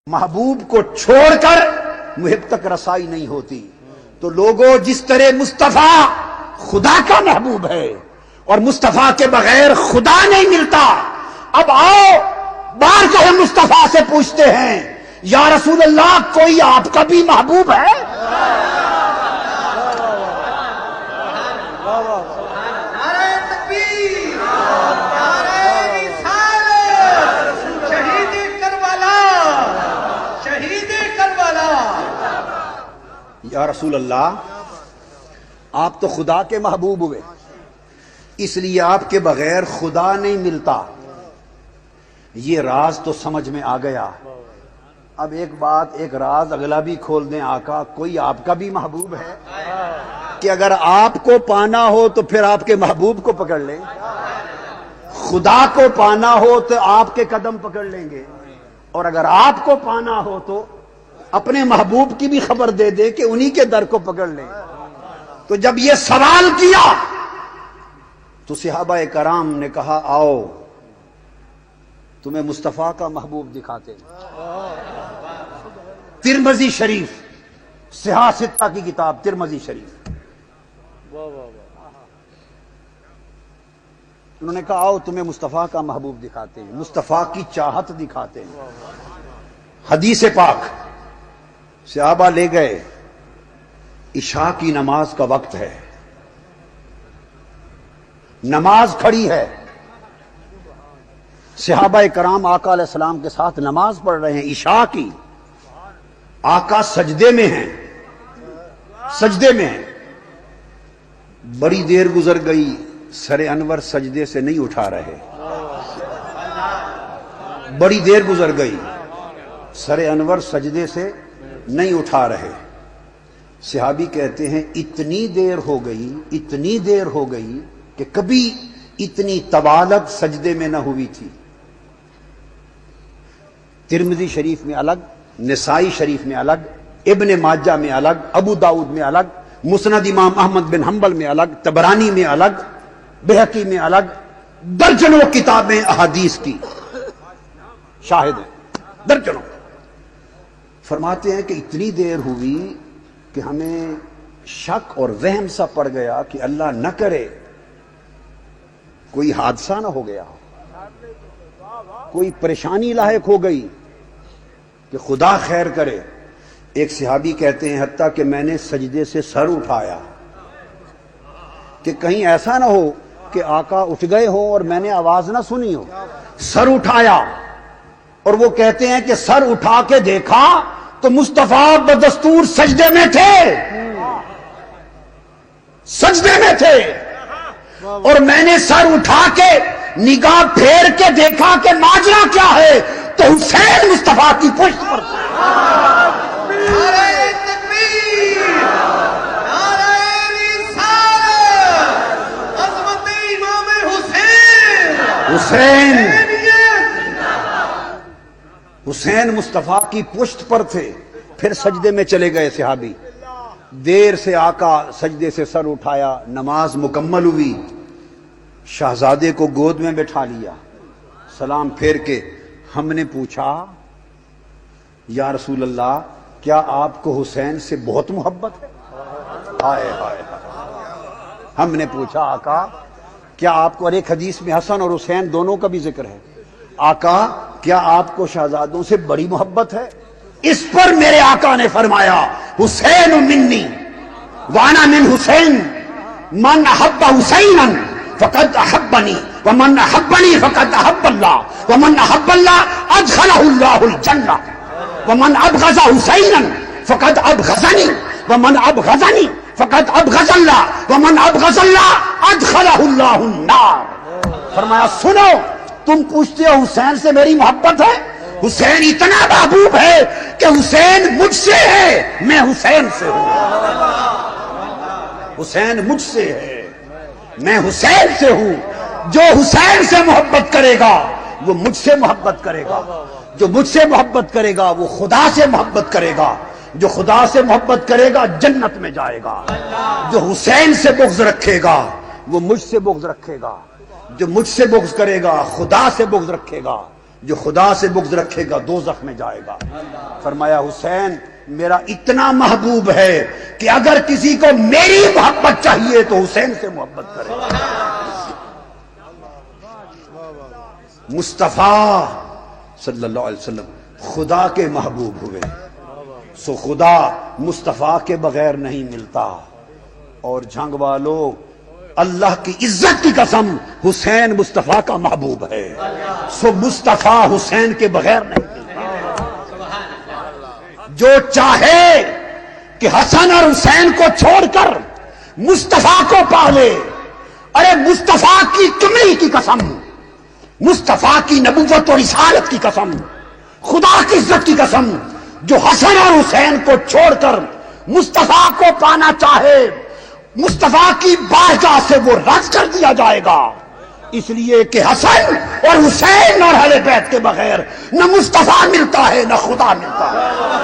محبوب کو چھوڑ کر محب تک رسائی نہیں ہوتی۔ تو لوگوں، جس طرح مصطفیٰ خدا کا محبوب ہے اور مصطفیٰ کے بغیر خدا نہیں ملتا، اب آؤ بار گاہ مصطفیٰ سے پوچھتے ہیں، یا رسول اللہ کوئی آپ کا بھی محبوب ہے؟ یا رسول اللہ آپ تو خدا کے محبوب ہوئے، اس لیے آپ کے بغیر خدا نہیں ملتا۔ یہ راز تو سمجھ میں آ گیا۔ اب ایک راز اگلا بھی کھول دیں، آقا کوئی آپ کا بھی محبوب ہے کہ اگر آپ کو پانا ہو تو پھر آپ کے محبوب کو پکڑ لیں، خدا کو پانا ہو تو آپ کے قدم پکڑ لیں گے، اور اگر آپ کو پانا ہو تو اپنے محبوب کی بھی خبر دے دے کہ انہی کے در کو پکڑ لیں۔ تو جب یہ سوال کیا تو صحابہ کرام نے کہا آؤ تمہیں مصطفیٰ کا محبوب دکھاتے ہیں۔ ترمذی شریف، صحاح ستہ کی کتاب ترمذی شریف، انہوں نے کہا آؤ تمہیں مصطفیٰ کا محبوب دکھاتے ہیں، مصطفیٰ کی چاہت دکھاتے ہیں۔ حدیث پاک صحابہ لے گئے، عشاء کی نماز کا وقت ہے، نماز کھڑی ہے، صحابہ کرام آقا علیہ السلام کے ساتھ نماز پڑھ رہے ہیں عشاء کی، آقا سجدے میں ہیں، سجدے میں ہیں۔ بڑی دیر گزر گئی، سر انور سجدے سے نہیں اٹھا رہے، بڑی دیر گزر گئی، سر انور سجدے سے نہیں اٹھا رہے۔ صحابی کہتے ہیں اتنی دیر ہو گئی کہ کبھی اتنی طوالت سجدے میں نہ ہوئی تھی۔ ترمذی شریف میں الگ، نسائی شریف میں الگ، ابن ماجہ میں الگ، ابو داؤد میں الگ، مسند امام احمد بن حنبل میں الگ، طبرانی میں الگ، بہقی میں الگ، درجنوں کتابیں احادیث کی شاہد ہیں، درجنوں۔ فرماتے ہیں کہ اتنی دیر ہوئی کہ ہمیں شک اور وہم سا پڑ گیا کہ اللہ نہ کرے کوئی حادثہ نہ ہو گیا، کوئی پریشانی لاحق ہو گئی، کہ خدا خیر کرے۔ ایک صحابی کہتے ہیں حتیٰ کہ میں نے سجدے سے سر اٹھایا کہ کہیں ایسا نہ ہو کہ آقا اٹھ گئے ہوں اور میں نے آواز نہ سنی ہو۔ سر اٹھایا، اور وہ کہتے ہیں کہ سر اٹھا کے دیکھا تو مصطفیٰ بدستور سجدے میں تھے، سجدے میں تھے، اور میں نے سر اٹھا کے نگاہ پھیر کے دیکھا کہ ماجرا کیا ہے، تو حسین مصطفیٰ کی پشت پر تھے۔ نعرہ تکبیر، نعرہ رسالت، عظمت امام حسین مصطفیٰ کی پشت پر تھے۔ پھر سجدے میں چلے گئے صحابی، دیر سے آقا سجدے سے سر اٹھایا، نماز مکمل ہوئی، شہزادے کو گود میں بٹھا لیا، سلام پھیر کے ہم نے پوچھا یا رسول اللہ کیا آپ کو حسین سے بہت محبت ہے؟ ہائے ہائے، ہم نے پوچھا آقا کیا آپ کو، اور ایک حدیث میں حسن اور حسین دونوں کا بھی ذکر ہے، آقا کیا آپ کو شہزادوں سے بڑی محبت ہے؟ اس پر میرے آقا نے فرمایا حسین منی وانا من حسین، من احب حسینا فقد احبنی ومن احبنی فقد احب اللہ ومن احب اللہ ادخلہ اللہ الجنہ ومن ابغض حسینا فقد ابغضنی ومن ابغضنی فقد ابغض اللہ ومن ابغض اللہ ادخلہ اللہ النار۔ فرمایا سنو، تم پوچھتے ہو حسین سے میری محبت ہے، حسین اتنا محبوب ہے کہ حسین مجھ سے ہے، میں حسین سے ہوں، حسین مجھ سے ہے، میں حسین سے ہوں۔ جو حسین سے محبت کرے گا وہ مجھ سے محبت کرے گا، جو مجھ سے محبت کرے گا وہ خدا سے محبت کرے گا، جو خدا سے محبت کرے گا جنت میں جائے گا، جو حسین سے بغض رکھے گا وہ مجھ سے بغض رکھے گا، جو مجھ سے بغض کرے گا خدا سے بغض رکھے گا، جو خدا سے بغض رکھے گا دوزخ میں جائے گا۔ فرمایا حسین میرا اتنا محبوب ہے کہ اگر کسی کو میری محبت چاہیے تو حسین سے محبت کرے۔ مصطفیٰ صلی اللہ علیہ وسلم خدا کے محبوب ہوئے، سو خدا مصطفیٰ کے بغیر نہیں ملتا۔ اور جھنگ والو اللہ کی عزت کی قسم حسین مصطفیٰ کا محبوب ہے، سو مصطفیٰ حسین کے بغیر نہیں ملتا۔ جو چاہے کہ حسن اور حسین کو چھوڑ کر مصطفیٰ کو پالے، ارے مصطفیٰ کی کمری کی قسم، مصطفیٰ کی نبوت اور رسالت کی قسم، خدا کی عزت کی قسم، جو حسن اور حسین کو چھوڑ کر مصطفیٰ کو پانا چاہے مصطفیٰ کی بارگاہ سے وہ رد کر دیا جائے گا، اس لیے کہ حسن اور حسین اور اہل بیت کے بغیر نہ مصطفیٰ ملتا ہے نہ خدا ملتا ہے۔